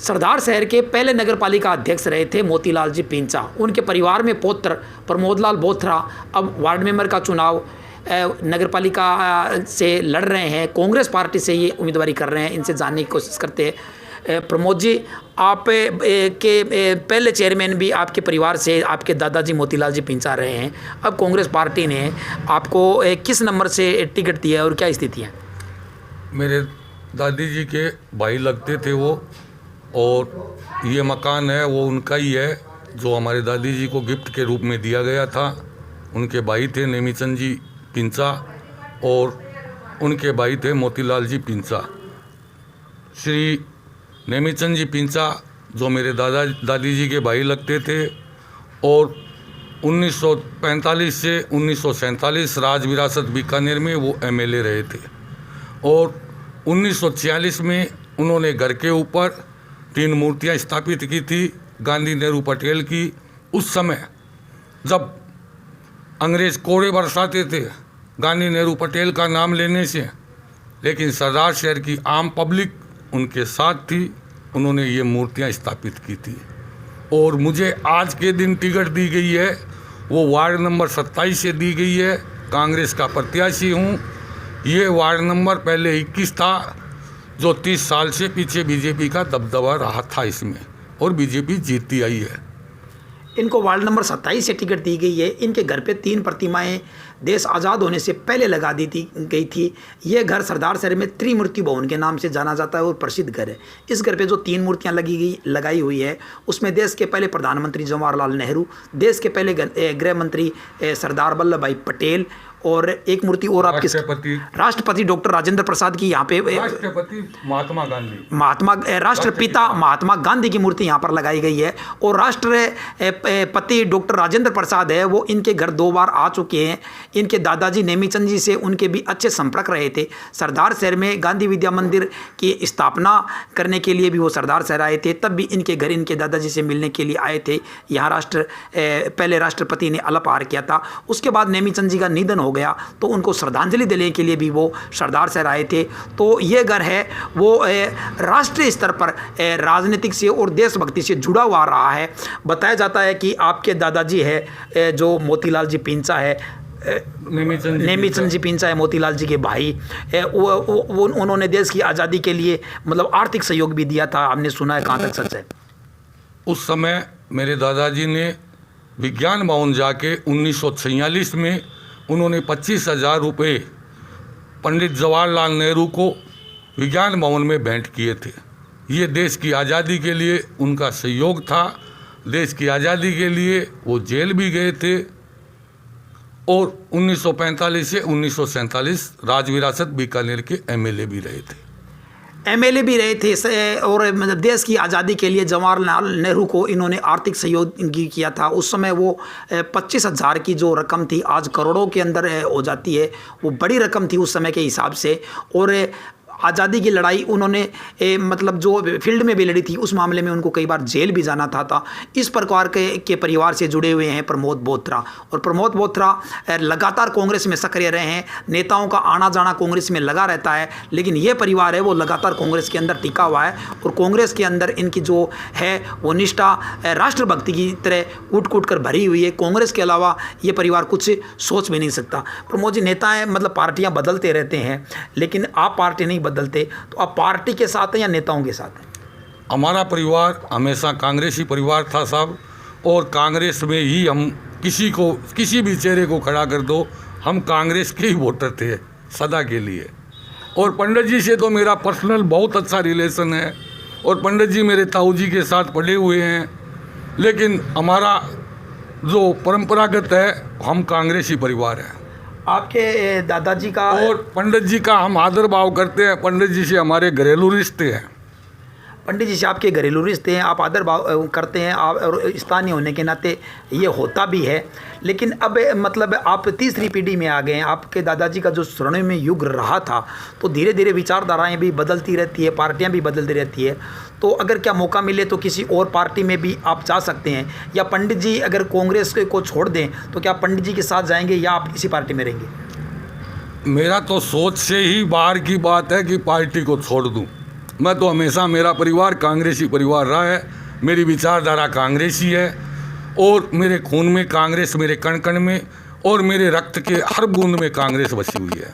सरदार शहर के पहले नगर पालिका अध्यक्ष रहे थे मोतीलाल जी पिंचा। उनके परिवार में पौत्र प्रमोदलाल बोथरा अब वार्ड मेंबर का चुनाव नगर पालिका से लड़ रहे हैं। कांग्रेस पार्टी से ये उम्मीदवारी कर रहे हैं। इनसे जानने की कोशिश करते हैं। प्रमोद जी, आप के पहले चेयरमैन भी आपके परिवार से आपके दादाजी मोतीलाल जी पिंचा रहे हैं। अब कांग्रेस पार्टी ने आपको किस नंबर से टिकट दिया है और क्या स्थिति है? मेरे दादी जी के भाई लगते थे वो, और ये मकान है वो उनका ही है जो हमारे दादी जी को गिफ्ट के रूप में दिया गया था। उनके भाई थे नेमीचंद जी पिंचा और उनके भाई थे मोतीलाल जी पिंचा। श्री नेमीचंद जी पिंचा जो मेरे दादी जी के भाई लगते थे और 1945 से 1947 राज विरासत बीकानेर में वो एमएलए रहे थे, और 1946 में उन्होंने घर के ऊपर 3 मूर्तियां स्थापित की थी गांधी नेहरू पटेल की। उस समय जब अंग्रेज कोड़े बरसाते थे गांधी नेहरू पटेल का नाम लेने से, लेकिन सरदार शहर की आम पब्लिक उनके साथ थी। उन्होंने ये मूर्तियां स्थापित की थी और मुझे आज के दिन टिकट दी गई है, वो वार्ड नंबर 27 से दी गई है। कांग्रेस का प्रत्याशी हूँ। ये वार्ड नंबर पहले 21 था जो 30 साल से पीछे बीजेपी का दबदबा रहा था इसमें, और बीजेपी जीतती आई है। इनको वार्ड नंबर 27 से टिकट दी गई है। इनके घर पे 3 प्रतिमाएं देश आज़ाद होने से पहले लगा दी गई थी। यह घर सरदार शहर में त्रिमूर्ति भवन के नाम से जाना जाता है और प्रसिद्ध घर है। इस घर पे जो 3 मूर्तियां लगाई हुई है उसमें देश के पहले प्रधानमंत्री जवाहरलाल नेहरू, देश के पहले गृह मंत्री सरदार वल्लभ भाई पटेल, और एक मूर्ति और आपके राष्ट्रपति डॉक्टर राजेंद्र प्रसाद की यहाँ पे राष्ट्रपति राष्ट्रपिता महात्मा गांधी की मूर्ति यहाँ पर लगाई गई है। और राष्ट्रपति डॉक्टर राजेंद्र प्रसाद है वो इनके घर 2 बार आ चुके हैं। इनके दादाजी नेमीचंद जी से उनके भी अच्छे संपर्क रहे थे। सरदार शहर में गांधी विद्या मंदिर की स्थापना करने के लिए भी वो सरदार शहर आए थे, तब भी इनके घर इनके दादाजी से मिलने के लिए आए थे। यहाँ पहले राष्ट्रपति ने अल्पहार किया था। उसके बाद नेमीचंद जी का निधन हो गया तो उनको श्रद्धांजलि देने के लिए भी वो सरदार शहर आए थे। तो ये घर है वो राष्ट्रीय स्तर पर राजनीतिक से और देशभक्ति से जुड़ा हुआ रहा है। बताया जाता है कि आपके दादाजी है जो मोतीलाल जी पिंचा है, नेमीचंद जी पिंचा है मोतीलाल जी के भाई, वो उन्होंने देश की आज़ादी के लिए मतलब आर्थिक सहयोग भी दिया था, हमने सुना है। कहाँ तक सच है? उस समय मेरे दादाजी ने विज्ञान भवन जाके 1946 में उन्होंने 25,000 रुपये पंडित जवाहरलाल नेहरू को विज्ञान भवन में भेंट किए थे। ये देश की आज़ादी के लिए उनका सहयोग था। देश की आज़ादी के लिए वो जेल भी गए थे और 1945 से 1947 राजविरासत बीकानेर के एमएलए भी रहे थे। और मतलब देश की आज़ादी के लिए जवाहरलाल नेहरू को इन्होंने आर्थिक सहयोग किया था। उस समय वो 25,000 की जो रकम थी आज करोड़ों के अंदर हो जाती है। वो बड़ी रकम थी उस समय के हिसाब से। और आज़ादी की लड़ाई उन्होंने मतलब जो फील्ड में भी लड़ी थी उस मामले में उनको कई बार जेल भी जाना था। इस प्रकार के परिवार से जुड़े हुए हैं प्रमोद बोथरा। और प्रमोद बोथरा लगातार कांग्रेस में सक्रिय रहे हैं। नेताओं का आना जाना कांग्रेस में लगा रहता है, लेकिन ये परिवार है वो लगातार कांग्रेस के अंदर टिका हुआ है। और कांग्रेस के अंदर इनकी जो है वो निष्ठा राष्ट्रभक्ति की तरह कूट कूट कर भरी हुई है। कांग्रेस के अलावा ये परिवार कुछ सोच भी नहीं सकता। प्रमोद जी, नेताएँ मतलब पार्टियाँ बदलते रहते हैं, लेकिन आप पार्टी नहीं बदलते, तो आप पार्टी के साथ हैं या नेताओं के साथ हैं? हमारा परिवार हमेशा कांग्रेसी परिवार था साहब, और कांग्रेस में ही हम किसी भी चेहरे को खड़ा कर दो, हम कांग्रेस के ही वोटर थे सदा के लिए। और पंडित जी से तो मेरा पर्सनल बहुत अच्छा रिलेशन है, और पंडित जी मेरे ताऊ जी के साथ पढ़े हुए हैं, लेकिन हमारा जो परंपरागत है हम कांग्रेसी परिवार हैं। आपके दादाजी का और पंडित जी का हम आदर भाव करते हैं। पंडित जी से हमारे घरेलू रिश्ते हैं। पंडित जी से आपके घरेलू रिश्ते हैं, आप आदर भाव करते हैं, आप और स्थानीय होने के नाते ये होता भी है। लेकिन अब मतलब आप तीसरी पीढ़ी में आ गए हैं। आपके दादाजी का जो स्वर्णिम युग रहा था, तो धीरे धीरे विचारधाराएं भी बदलती रहती है, पार्टियां भी बदलती रहती है। तो अगर क्या मौका मिले तो किसी और पार्टी में भी आप जा सकते हैं, या पंडित जी अगर कांग्रेस को छोड़ दें तो क्या पंडित जी के साथ जाएंगे या आप किसी पार्टी में रहेंगे? मेरा तो सोच से ही बाहर की बात है कि पार्टी को छोड़ दूं। मैं तो हमेशा, मेरा परिवार कांग्रेसी परिवार रहा है, मेरी विचारधारा कांग्रेसी है और मेरे खून में कांग्रेस, मेरे कण कण में और मेरे रक्त के हर बूंद में कांग्रेस बसी हुई है।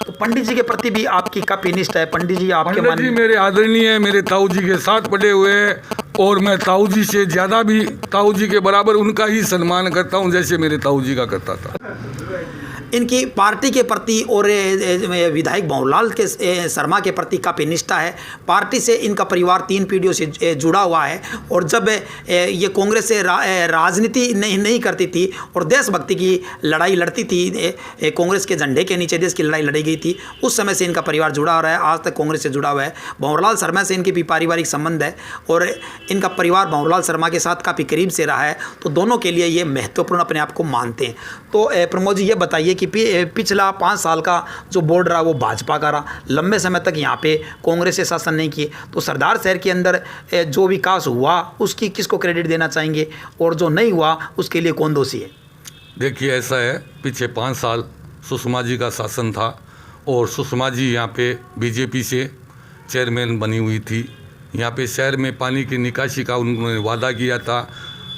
तो पंडित जी के प्रति भी आपकी काफी निष्ठा है। पंडित जी आपके पंडित जी मेरे आदरणीय है, मेरे ताऊ जी के साथ पढ़े हुए हैं और मैं ताऊ जी से ज़्यादा भी, ताऊ जी के बराबर उनका ही सम्मान करता हूं जैसे मेरे ताऊ जी का करता था। इनकी पार्टी के प्रति और विधायक भंवरलाल के शर्मा के प्रति काफ़ी निष्ठा है। पार्टी से इनका परिवार 3 पीढ़ियों से जुड़ा हुआ है और जब ये कांग्रेस से राजनीति नहीं करती थी और देशभक्ति की लड़ाई लड़ती थी, कांग्रेस के झंडे के नीचे देश की लड़ाई लड़ी गई थी, उस समय से इनका परिवार जुड़ा रहा है, आज तक कांग्रेस से जुड़ा हुआ है। भंवरलाल शर्मा से इनके भी पारिवारिक संबंध है और इनका परिवार भंवरलाल शर्मा के साथ काफ़ी करीब से रहा है, तो दोनों के लिए ये महत्वपूर्ण अपने आप को मानते हैं। तो प्रमोद जी ये बताइए कि पिछला 5 साल का जो बोर्ड रहा वो भाजपा का रहा, लंबे समय तक यहाँ पे कांग्रेस से शासन नहीं किए, तो सरदार शहर के अंदर जो विकास हुआ उसकी किसको क्रेडिट देना चाहेंगे और जो नहीं हुआ उसके लिए कौन दोषी है? देखिए ऐसा है, पीछे 5 साल सुषमा जी का शासन था और सुषमा जी यहाँ पे बीजेपी से चेयरमैन बनी हुई थी। यहाँ पे शहर में पानी की निकासी का उन्होंने वादा किया था।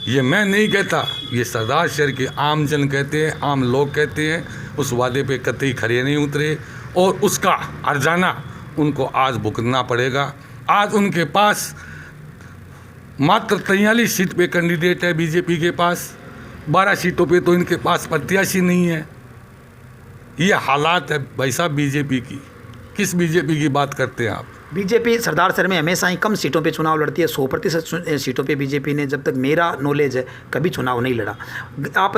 ये मैं नहीं कहता, ये सरदार शहर के आम जन कहते हैं, आम लोग कहते हैं। उस वादे पे कतई खरे नहीं उतरे और उसका अर्जाना उनको आज भुगतना पड़ेगा। आज उनके पास मात्र 43 सीट पे कैंडिडेट है बीजेपी के पास, 12 सीटों पे तो इनके पास प्रत्याशी नहीं है। ये हालात है भाई साहब बीजेपी की। किस बीजेपी की बात करते हैं आप? बीजेपी सरदार शहर में हमेशा ही कम सीटों पे चुनाव लड़ती है। 100% सीटों पे बीजेपी ने, जब तक मेरा नॉलेज है, कभी चुनाव नहीं लड़ा। आप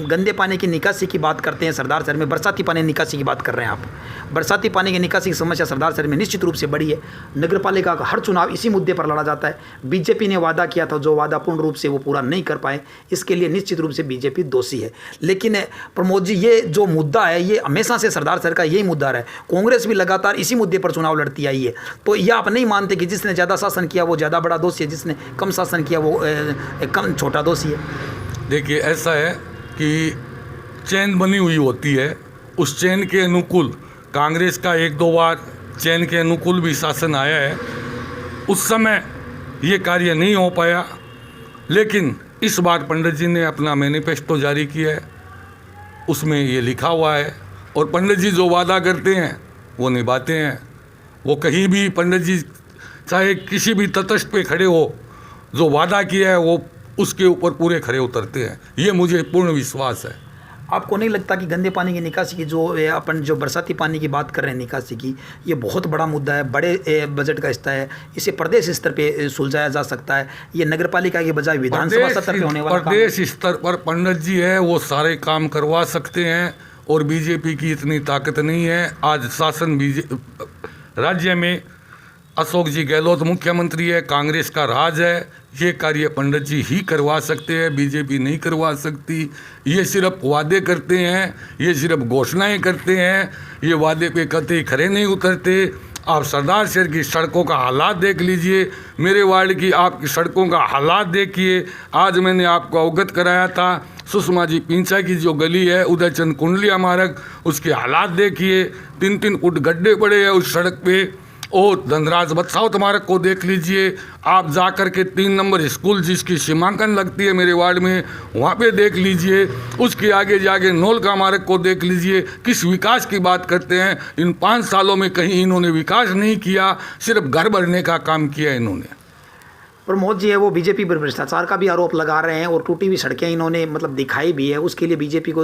गंदे पानी की निकासी की बात करते हैं, सरदार शहर में बरसाती पानी निकासी की बात कर रहे हैं आप। बरसाती पानी की निकासी की समस्या सरदार शहर में निश्चित रूप से बड़ी है। नगर पालिका का हर चुनाव इसी मुद्दे पर लड़ा जाता है। बीजेपी ने वादा किया था, जो वादा पूर्ण रूप से वो पूरा नहीं कर पाए, इसके लिए निश्चित रूप से बीजेपी दोषी है। लेकिन प्रमोद जी, ये जो मुद्दा है ये हमेशा से सरदार शहर का यही मुद्दा है। कांग्रेस भी लगातार इसी मुद्दे पर चुनाव लड़ती आई है। तो यह आप नहीं मानते कि जिसने ज़्यादा शासन किया वो ज़्यादा बड़ा दोषी है, जिसने कम शासन किया वो कम छोटा दोषी है? देखिए ऐसा है कि चेन बनी हुई होती है, उस चेन के अनुकूल कांग्रेस का 1-2 बार चेन के अनुकूल भी शासन आया है। उस समय ये कार्य नहीं हो पाया, लेकिन इस बार पंडित जी ने अपना मैनिफेस्टो जारी किया है, उसमें ये लिखा हुआ है और पंडित जी जो वादा करते हैं वो निभाते हैं। वो कहीं भी पंडित जी चाहे किसी भी तटस्थ पे खड़े हो, जो वादा किया है वो उसके ऊपर पूरे खड़े उतरते हैं। ये मुझे पूर्ण विश्वास है। आपको नहीं लगता कि गंदे पानी की निकासी की जो बरसाती पानी की बात कर रहे हैं निकासी की, ये बहुत बड़ा मुद्दा है, बड़े बजट का हिस्सा है, इसे प्रदेश स्तर पे सुलझाया जा सकता है? ये नगर पालिका के बजाय विधानसभा स्तर पे होने वाला प्रदेश स्तर पर पंडित जी है वो सारे काम करवा सकते हैं और बीजेपी की इतनी ताकत नहीं है। आज शासन राज्य में अशोक जी गहलोत मुख्यमंत्री है, कांग्रेस का राज है। ये कार्य पंडित जी ही करवा सकते हैं, बीजेपी नहीं करवा सकती। ये सिर्फ वादे करते हैं, ये सिर्फ घोषणाएं करते हैं, ये वादे पे कतई खरे नहीं उतरते। आप सरदार शहर की सड़कों का हालात देख लीजिए, मेरे वार्ड की आपकी सड़कों का हालात देखिए। आज मैंने आपको अवगत कराया था सुषमा जी पिंचा की जो गली है उदयचंद कुंडलिया मार्ग, उसके हालात देखिए। 3-3 फुट गड्ढे पड़े हैं उस सड़क पे। और धनराज बत्सावत मार्ग को देख लीजिए, आप जाकर के 3 नंबर स्कूल जिसकी सीमांकन लगती है मेरे वार्ड में, वहाँ पे देख लीजिए। उसके आगे जाके नौलका मार्ग को देख लीजिए। किस विकास की बात करते हैं? इन 5 सालों में कहीं इन्होंने विकास नहीं किया, सिर्फ घर भरने का काम किया इन्होंने। प्रमोद जी है वो बीजेपी पर भ्रष्टाचार का भी आरोप लगा रहे हैं और टूटी हुई सड़कें इन्होंने दिखाई भी है, उसके लिए बीजेपी को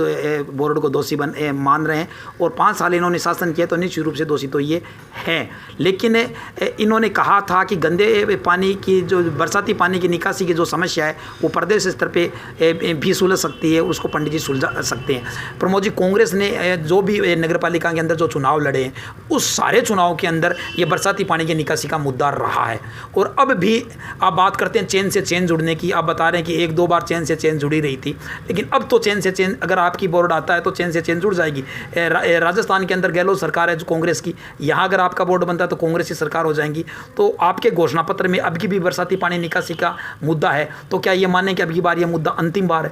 बोर्ड को दोषी मान रहे हैं। और 5 साल इन्होंने शासन किया तो निश्चित रूप से दोषी तो ये हैं। लेकिन इन्होंने कहा था कि गंदे पानी की जो बरसाती पानी की निकासी की जो समस्या है वो प्रदेश स्तर पर भी सुलझ सकती है, उसको पंडित जी सुलझा सकते हैं। प्रमोद जी, कांग्रेस ने जो भी नगर पालिका के अंदर जो चुनाव लड़े हैं उस सारे चुनाव के अंदर ये बरसाती पानी की निकासी का मुद्दा रहा है। और अब भी आप बात करते हैं चेन से चेन जुड़ने की, आप बता रहे हैं कि 1-2 बार चेन से चेन जुड़ी रही थी, लेकिन अब तो चेन से चेन, अगर आपकी बोर्ड आता है तो चेन से चेन जुड़ जाएगी। राजस्थान के अंदर गहलोत सरकार है जो कांग्रेस की, यहाँ अगर आपका बोर्ड बनता है तो कांग्रेस की सरकार हो जाएगी। तो आपके घोषणा पत्र में अब की भी बरसाती पानी निकासी का मुद्दा है, तो क्या ये माने कि अब की बार ये मुद्दा अंतिम बार है?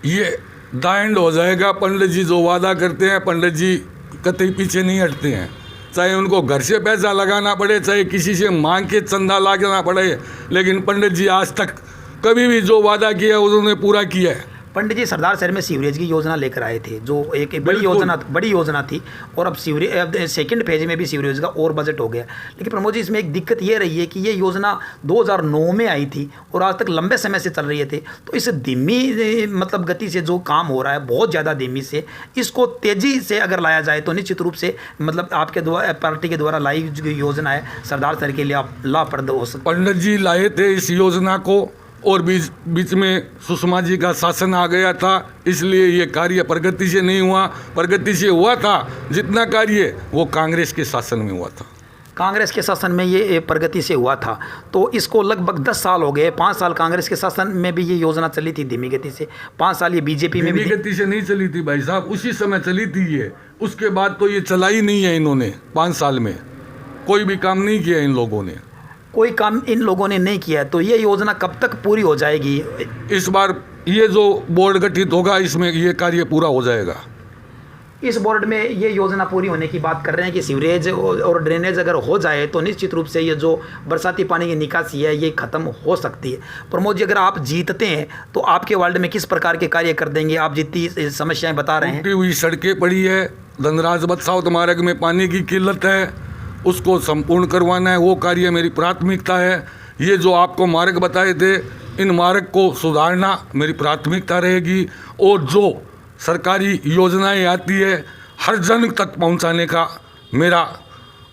ये द एंड हो जाएगा। पंडित जी जो वादा करते हैं, पंडित जी कतई पीछे नहीं हटते हैं। चाहे उनको घर से पैसा लगाना पड़े, चाहे किसी से मांग के चंदा लगाना पड़े, लेकिन पंडित जी आज तक कभी भी जो वादा किया उन्होंने पूरा किया है। पंडित जी सरदार शहर में सीवरेज की योजना लेकर आए थे, जो एक बड़ी योजना थी, और अब सेकंड फेज में भी सीवरेज का और बजट हो गया। लेकिन प्रमोद जी, इसमें एक दिक्कत ये रही है कि ये योजना 2009 में आई थी और आज तक लंबे समय से चल रही थे। तो इस धीमी मतलब गति से जो काम हो रहा है, बहुत ज़्यादा धीमी से, इसको तेज़ी से अगर लाया जाए तो निश्चित रूप से मतलब आपके द्वारा, पार्टी के द्वारा लाई जो योजना है सरदार शहर के लिए लाभप्रद हो सकती है। पंडित जी लाए थे इस योजना को, और बीच में सुषमा जी का शासन आ गया था, इसलिए ये कार्य प्रगति से नहीं हुआ। प्रगति से हुआ था जितना कार्य वो कांग्रेस के शासन में हुआ था। कांग्रेस के शासन में ये प्रगति से हुआ था, तो इसको लगभग 10 साल हो गए। 5 साल कांग्रेस के शासन में भी ये योजना चली थी धीमी गति से, 5 साल ये बीजेपी में भी धीमी गति से नहीं चली थी भाई साहब, उसी समय चली थी ये। उसके बाद तो ये चला ही नहीं है इन्होंने। 5 साल में कोई भी काम नहीं किया इन लोगों ने, कोई काम इन लोगों ने नहीं किया। तो ये योजना कब तक पूरी हो जाएगी? इस बार ये जो बोर्ड गठित होगा इसमें ये कार्य पूरा हो जाएगा। इस बोर्ड में ये योजना पूरी होने की बात कर रहे हैं कि सीवरेज और ड्रेनेज अगर हो जाए तो निश्चित रूप से ये जो बरसाती पानी की निकासी है ये ख़त्म हो सकती है। प्रमोद जी, अगर आप जीतते हैं तो आपके वार्ड में किस प्रकार के कार्य कर देंगे? आप जितनी समस्याएं बता रहे हैं, टूटी हुई सड़कें पड़ी है, धनराज बदसावत मार्ग में पानी की किल्लत है, उसको संपूर्ण करवाना है, वो कार्य मेरी प्राथमिकता है। ये जो आपको मार्ग बताए थे, इन मार्ग को सुधारना मेरी प्राथमिकता रहेगी। और जो सरकारी योजनाएं आती है हर जन तक पहुंचाने का मेरा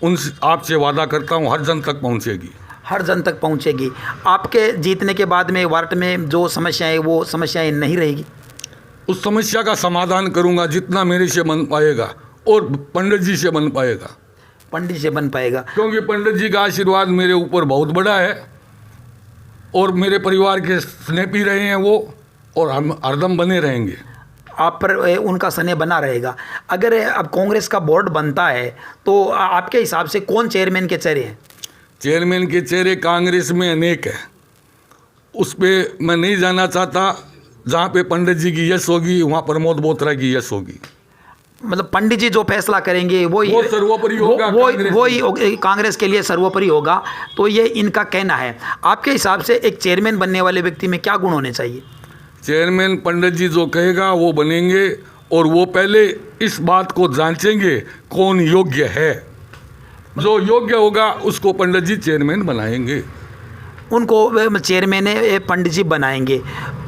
उनसे आपसे वादा करता हूं, हर जन तक पहुंचेगी। हर जन तक पहुंचेगी। आपके जीतने के बाद में वार्ड में जो समस्याएं, वो समस्याएं नहीं रहेगी? उस समस्या का समाधान करूंगा जितना मेरे से बन पाएगा और पंडित जी से बन पाएगा। पंडित से बन पाएगा, क्योंकि पंडित जी का आशीर्वाद मेरे ऊपर बहुत बड़ा है और मेरे परिवार के स्नेही रहे हैं वो, और हम हरदम बने रहेंगे। आप पर उनका स्नेह बना रहेगा। अगर अब कांग्रेस का बोर्ड बनता है तो आपके हिसाब से कौन चेयरमैन के चेहरे हैं? चेयरमैन के चेहरे कांग्रेस में अनेक है, उस पर मैं नहीं जाना चाहता। जहाँ पे पंडित जी की यश होगी वहाँ प्रमोद बोत्रा की यश होगी। मतलब पंडित जी जो फैसला करेंगे वो सर्वोपरि होगा, वो कांग्रेस के लिए सर्वोपरि होगा। तो ये इनका कहना है। आपके हिसाब से एक चेयरमैन बनने वाले व्यक्ति में क्या गुण होने चाहिए? चेयरमैन पंडित जी जो कहेगा वो बनेंगे, और वो पहले इस बात को जांचेंगे कौन योग्य है। जो योग्य होगा उसको पंडित जी चेयरमैन बनाएंगे, उनको चेयरमैन पंडित जी बनाएंगे।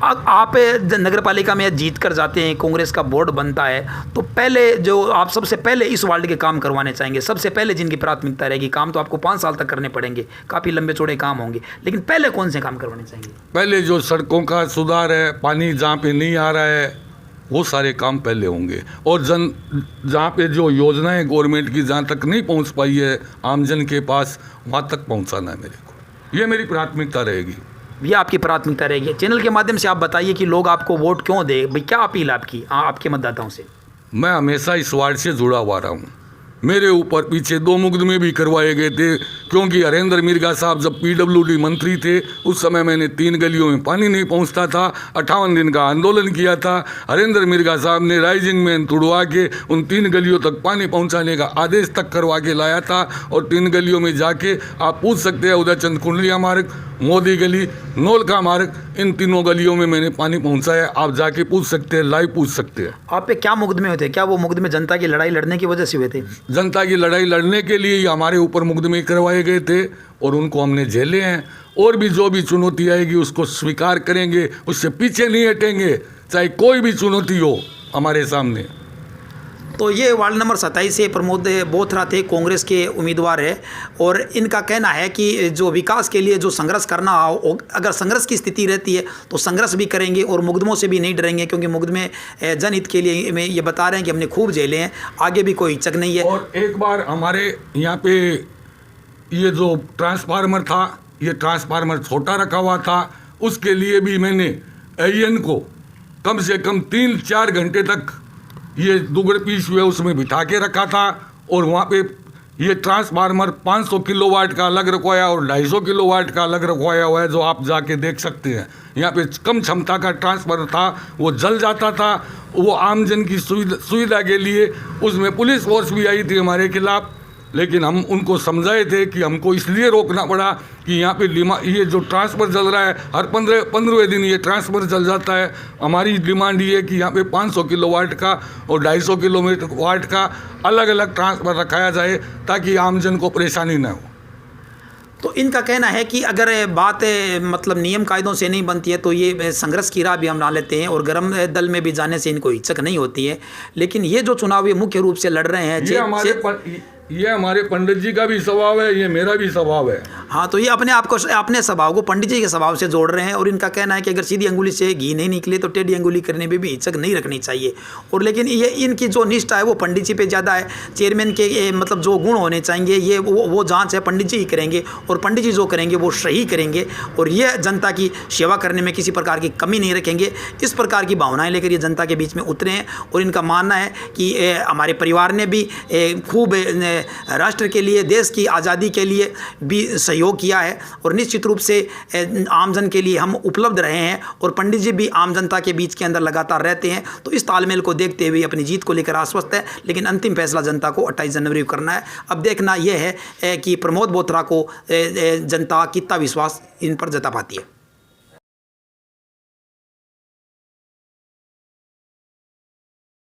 आप नगर पालिका में जीत कर जाते हैं, कांग्रेस का बोर्ड बनता है, तो पहले जो आप सबसे पहले इस वार्ड के काम करवाने चाहेंगे, सबसे पहले जिनकी प्राथमिकता रहेगी, काम तो आपको 5 साल तक करने पड़ेंगे, काफ़ी लंबे चौड़े काम होंगे, लेकिन पहले कौन से काम करवाने चाहेंगे? पहले जो सड़कों का सुधार है, पानी जहाँ पे नहीं आ रहा है, वो सारे काम पहले होंगे। और जहाँ पे जो योजनाएं गवर्नमेंट की जहाँ तक नहीं पहुँच पाई है आमजन के पास, वहाँ तक पहुँचाना है मेरे को। ये मेरी प्राथमिकता रहेगी। ये आपकी प्राथमिकता रहेगी। चैनल के माध्यम से आप बताइए कि लोग आपको वोट क्यों दे, भाई क्या अपील आपकी आपके मतदाताओं से? मैं हमेशा इस वार्ड से जुड़ा हुआ रहा हूँ। मेरे ऊपर पीछे 2 मुकदमे भी करवाए गए थे, क्योंकि हरेंद्र मिर्गा साहब जब PWD मंत्री थे उस समय मैंने 3 गलियों में पानी नहीं पहुंचता था, 58 दिन का आंदोलन किया था। हरेंद्र मिर्गा साहब ने राइजिंग मैन तुड़वा के उन 3 गलियों तक पानी पहुंचाने का आदेश तक करवा के लाया था। और 3 गलियों में जाके आप पूछ सकते हैं, उदयचंद कुंडलिया मार्ग, मोदी गली, नौलखा मार्ग, इन 3 गलियों में मैंने पानी पहुंचाया। आप जाके पूछ सकते हैं, लाइव पूछ सकते हैं। आप पे क्या मुकदमे हुए थे? क्या वो मुकदमे जनता की लड़ाई लड़ने की वजह से हुए थे? जनता की लड़ाई लड़ने के लिए ही हमारे ऊपर मुकदमे करवाए गए थे और उनको हमने झेले हैं। और भी जो भी चुनौती आएगी उसको स्वीकार करेंगे, उससे पीछे नहीं हटेंगे, चाहे कोई भी चुनौती हो हमारे सामने। तो ये वार्ड नंबर 27 से प्रमोद बोथरा थे, कांग्रेस के उम्मीदवार है, और इनका कहना है कि जो विकास के लिए जो संघर्ष करना हो, अगर संघर्ष की स्थिति रहती है तो संघर्ष भी करेंगे और मुकदमों से भी नहीं डरेंगे, क्योंकि मुकदमे जनहित के लिए में ये बता रहे हैं कि हमने खूब झेले हैं, आगे भी कोई हिचक नहीं है। और एक बार हमारे यहाँ पे ये जो ट्रांसफार्मर था, ये ट्रांसफार्मर छोटा रखा हुआ था, उसके लिए भी मैंने AN को कम से कम 3-4 घंटे तक ये दुगड़ पीस हुए उसमें बिठा के रखा था। और वहाँ पे ये ट्रांसफार्मर 500 किलोवाट का अलग रखवाया और 250 किलोवाट का अलग रखवाया हुआ है, जो आप जाके देख सकते हैं। यहाँ पे कम क्षमता का ट्रांसफार्मर था, वो जल जाता था। वो आमजन की सुविधा के लिए उसमें पुलिस फोर्स भी आई थी हमारे खिलाफ, लेकिन हम उनको समझाए थे कि हमको इसलिए रोकना पड़ा कि यहाँ पे ये जो ट्रांसफ़र चल रहा है, हर 15वें दिन ये ट्रांसफ़र चल जाता है। हमारी डिमांड ये है कि यहाँ पे 500 किलोवाट का और 250 किलोवाट का अलग अलग ट्रांसफ़र रखाया जाए ताकि आमजन को परेशानी न हो। तो इनका कहना है कि अगर बात मतलब नियम कायदों से नहीं बनती है तो ये संघर्ष की राह भी हम ना लेते हैं और गरम दल में भी जाने से इनको हिचक नहीं होती है। लेकिन ये जो चुनाव ये मुख्य रूप से लड़ रहे हैं, ये हमारे पंडित जी का भी स्वभाव है, ये मेरा भी स्वभाव है। हाँ, तो ये अपने स्वभाव को पंडित जी के स्वभाव से जोड़ रहे हैं और इनका कहना है कि अगर सीधी अंगुली से घी नहीं निकले तो टेढ़ी अंगुली करने में भी हिचक नहीं रखनी चाहिए। और लेकिन ये इनकी जो निष्ठा है वो पंडित जी पे ज़्यादा है। चेयरमैन के मतलब जो गुण होने चाहिए ये वो जांच है पंडित जी ही करेंगे और पंडित जी जो करेंगे वो सही करेंगे और ये जनता की सेवा करने में किसी प्रकार की कमी नहीं रखेंगे। इस प्रकार की भावनाएँ लेकर ये जनता के बीच में उतरे हैं और इनका मानना है कि हमारे परिवार ने भी खूब राष्ट्र के लिए, देश की आज़ादी के लिए भी सहयोग किया है और निश्चित रूप से आमजन के लिए हम उपलब्ध रहे हैं और पंडित जी भी आम जनता के बीच के अंदर लगातार रहते हैं। तो इस तालमेल को देखते हुए अपनी जीत को लेकर आश्वस्त है, लेकिन अंतिम फैसला जनता को 28 जनवरी को करना है। अब देखना यह है कि प्रमोद बोथरा को जनता कितना विश्वास इन पर जता पाती है।